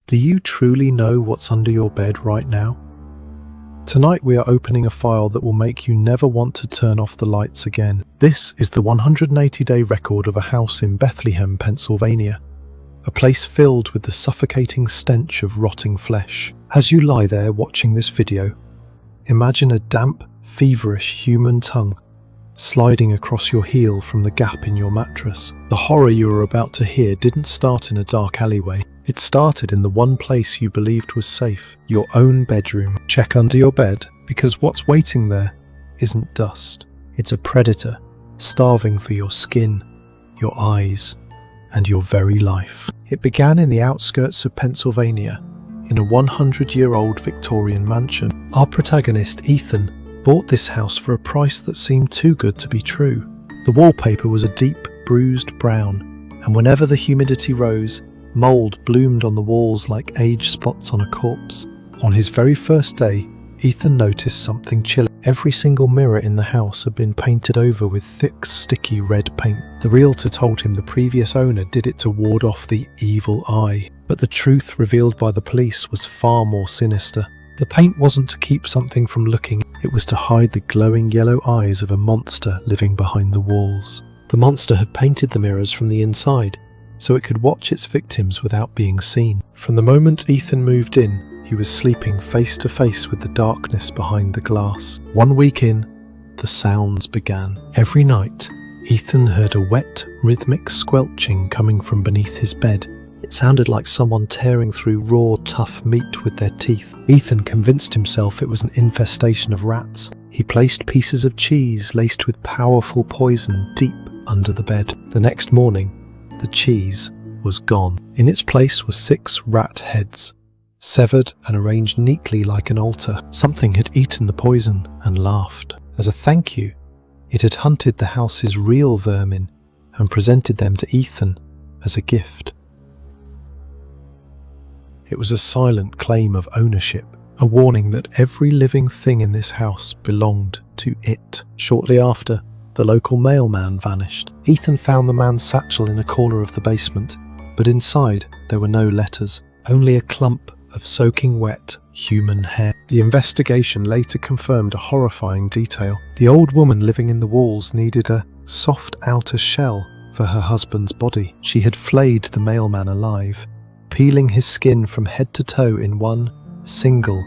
Do you truly know what's under your bed right now? Tonight we are opening a file that will make you never want to turn off the lights again. This is the 180-day record of a house in Bethlehem, Pennsylvania. A place filled with the suffocating stench of rotting flesh. As you lie there watching this video, imagine a damp, feverish human tongue sliding across your heel from the gap in your mattress. The horror you are about to hear didn't start in a dark alleyway. It started in the one place you believed was safe, your own bedroom. Check under your bed, because what's waiting there isn't dust. It's a predator, starving for your skin, your eyes, and your very life. It began in the outskirts of Pennsylvania, in a 100-year-old Victorian mansion. Our protagonist, Ethan, bought this house for a price that seemed too good to be true. The wallpaper was a deep, bruised brown, and whenever the humidity rose, mold bloomed on the walls like age spots on a corpse. On his very first day, Ethan noticed something chilling. Every single mirror in the house had been painted over with thick, sticky red paint. The realtor told him the previous owner did it to ward off the evil eye. But the truth revealed by the police was far more sinister. The paint wasn't to keep something from looking, it was to hide the glowing yellow eyes of a monster living behind the walls. The monster had painted the mirrors from the inside, so it could watch its victims without being seen. From the moment Ethan moved in, he was sleeping face to face with the darkness behind the glass. 1 week in, the sounds began. Every night, Ethan heard a wet, rhythmic squelching coming from beneath his bed. It sounded like someone tearing through raw, tough meat with their teeth. Ethan convinced himself it was an infestation of rats. He placed pieces of cheese laced with powerful poison deep under the bed. The next morning, the cheese was gone. In its place were 6 rat heads, severed and arranged neatly like an altar. Something had eaten the poison and laughed. As a thank you, it had hunted the house's real vermin and presented them to Ethan as a gift. It was a silent claim of ownership, a warning that every living thing in this house belonged to it. Shortly after, the local mailman vanished. Ethan found the man's satchel in a corner of the basement, but inside there were no letters, only a clump of soaking wet human hair. The investigation later confirmed a horrifying detail. The old woman living in the walls needed a soft outer shell for her husband's body. She had flayed the mailman alive, peeling his skin from head to toe in one single,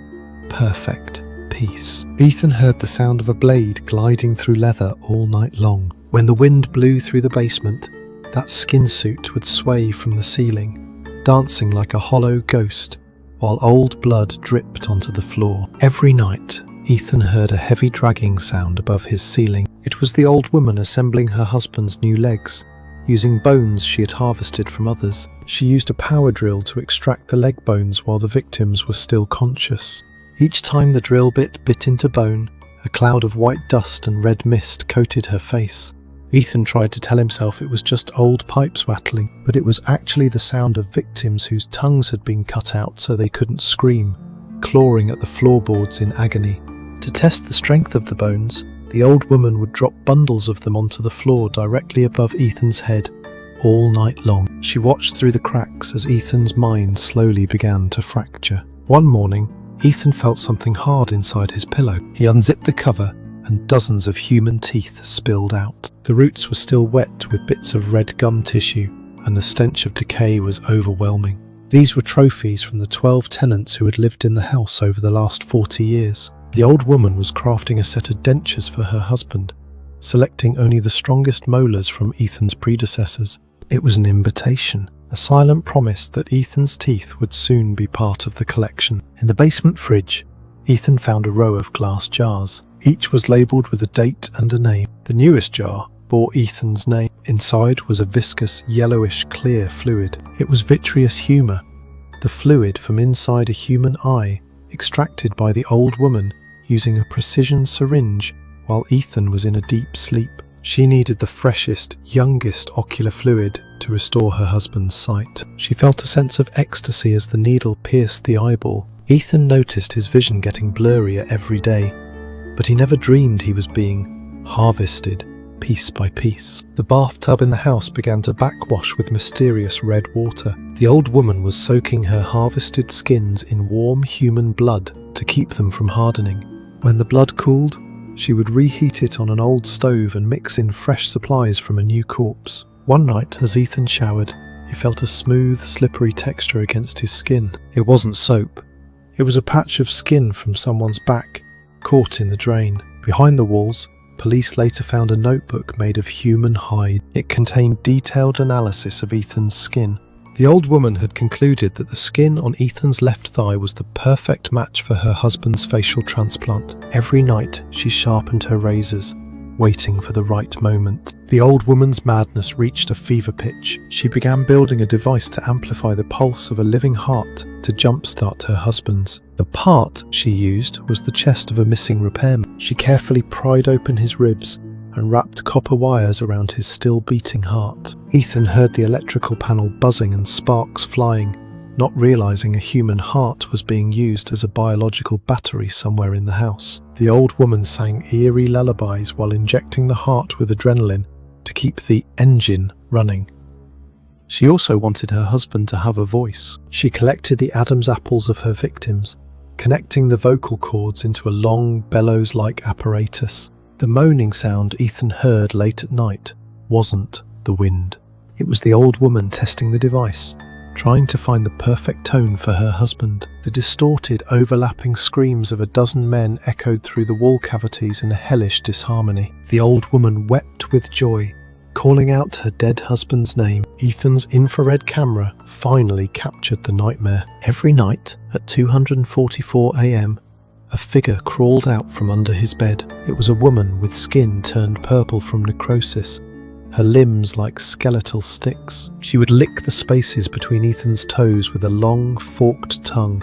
perfect piece. Ethan heard the sound of a blade gliding through leather all night long. When the wind blew through the basement, that skin suit would sway from the ceiling, dancing like a hollow ghost, while old blood dripped onto the floor. Every night, Ethan heard a heavy dragging sound above his ceiling. It was the old woman assembling her husband's new legs, using bones she had harvested from others. She used a power drill to extract the leg bones while the victims were still conscious. Each time the drill bit bit into bone, a cloud of white dust and red mist coated her face. Ethan tried to tell himself it was just old pipes rattling, but it was actually the sound of victims whose tongues had been cut out so they couldn't scream, clawing at the floorboards in agony. To test the strength of the bones, the old woman would drop bundles of them onto the floor directly above Ethan's head all night long. She watched through the cracks as Ethan's mind slowly began to fracture. One morning, Ethan felt something hard inside his pillow. He unzipped the cover and dozens of human teeth spilled out. The roots were still wet with bits of red gum tissue, and the stench of decay was overwhelming. These were trophies from the 12 tenants who had lived in the house over the last 40 years. The old woman was crafting a set of dentures for her husband, selecting only the strongest molars from Ethan's predecessors. It was an invitation, a silent promise that Ethan's teeth would soon be part of the collection. In the basement fridge, Ethan found a row of glass jars. Each was labelled with a date and a name. The newest jar bore Ethan's name. Inside was a viscous, yellowish clear fluid. It was vitreous humour, the fluid from inside a human eye, extracted by the old woman using a precision syringe while Ethan was in a deep sleep. She needed the freshest, youngest ocular fluid to restore her husband's sight. She felt a sense of ecstasy as the needle pierced the eyeball. Ethan noticed his vision getting blurrier every day, but he never dreamed he was being harvested piece by piece. The bathtub in the house began to backwash with mysterious red water. The old woman was soaking her harvested skins in warm human blood to keep them from hardening. When the blood cooled, she would reheat it on an old stove and mix in fresh supplies from a new corpse. One night, as Ethan showered, he felt a smooth, slippery texture against his skin. It wasn't soap. It was a patch of skin from someone's back, caught in the drain. Behind the walls, police later found a notebook made of human hide. It contained detailed analysis of Ethan's skin. The old woman had concluded that the skin on Ethan's left thigh was the perfect match for her husband's facial transplant. Every night, she sharpened her razors, waiting for the right moment. The old woman's madness reached a fever pitch. She began building a device to amplify the pulse of a living heart to jumpstart her husband's. The part she used was the chest of a missing repairman. She carefully pried open his ribs and wrapped copper wires around his still beating heart. Ethan heard the electrical panel buzzing and sparks flying, not realizing a human heart was being used as a biological battery somewhere in the house. The old woman sang eerie lullabies while injecting the heart with adrenaline to keep the engine running. She also wanted her husband to have a voice. She collected the Adam's apples of her victims, connecting the vocal cords into a long, bellows-like apparatus. The moaning sound Ethan heard late at night wasn't the wind. It was the old woman testing the device, trying to find the perfect tone for her husband. The distorted, overlapping screams of a dozen men echoed through the wall cavities in a hellish disharmony. The old woman wept with joy, calling out her dead husband's name. Ethan's infrared camera finally captured the nightmare. Every night at 2:44 a.m, a figure crawled out from under his bed. It was a woman with skin turned purple from necrosis, her limbs like skeletal sticks. She would lick the spaces between Ethan's toes with a long, forked tongue,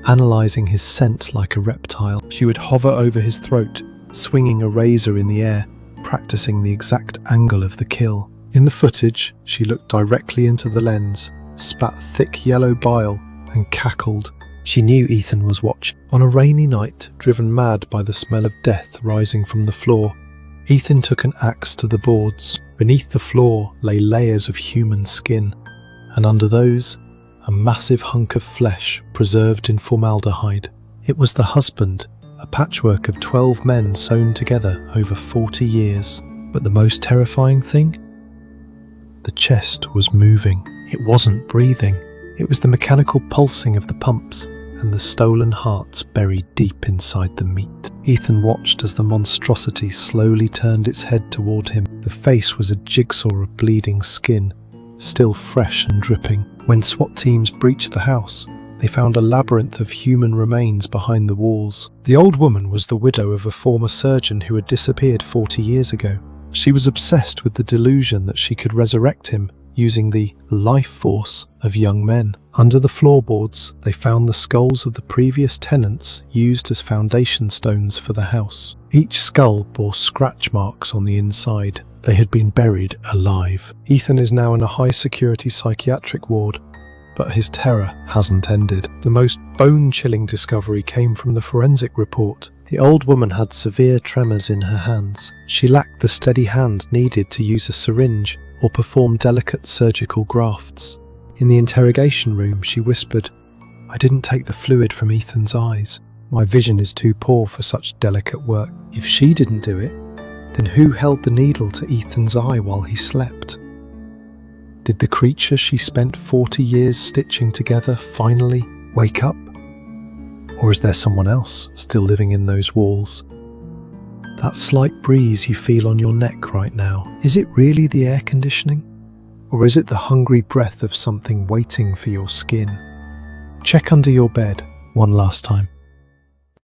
analysing his scent like a reptile. She would hover over his throat, swinging a razor in the air, practicing the exact angle of the kill. In the footage, she looked directly into the lens, spat thick yellow bile, and cackled. She knew Ethan was watching. On a rainy night, driven mad by the smell of death rising from the floor, Ethan took an axe to the boards. Beneath the floor lay layers of human skin, and under those, a massive hunk of flesh preserved in formaldehyde. It was the husband, a patchwork of 12 men sewn together over 40 years. But the most terrifying thing? The chest was moving. It wasn't breathing. It was the mechanical pulsing of the pumps and the stolen hearts buried deep inside the meat. Ethan watched as the monstrosity slowly turned its head toward him. The face was a jigsaw of bleeding skin, still fresh and dripping. When SWAT teams breached the house, they found a labyrinth of human remains behind the walls. The old woman was the widow of a former surgeon who had disappeared 40 years ago. She was obsessed with the delusion that she could resurrect him using the life force of young men. Under the floorboards, they found the skulls of the previous tenants used as foundation stones for the house. Each skull bore scratch marks on the inside. They had been buried alive. Ethan is now in a high-security psychiatric ward, but his terror hasn't ended. The most bone-chilling discovery came from the forensic report. The old woman had severe tremors in her hands. She lacked the steady hand needed to use a syringe or perform delicate surgical grafts. In the interrogation room, she whispered, "I didn't take the fluid from Ethan's eyes. My vision is too poor for such delicate work." If she didn't do it, then who held the needle to Ethan's eye while he slept? Did the creature she spent 40 years stitching together finally wake up? Or is there someone else still living in those walls? That slight breeze you feel on your neck right now, is it really the air conditioning? Or is it the hungry breath of something waiting for your skin? Check under your bed one last time.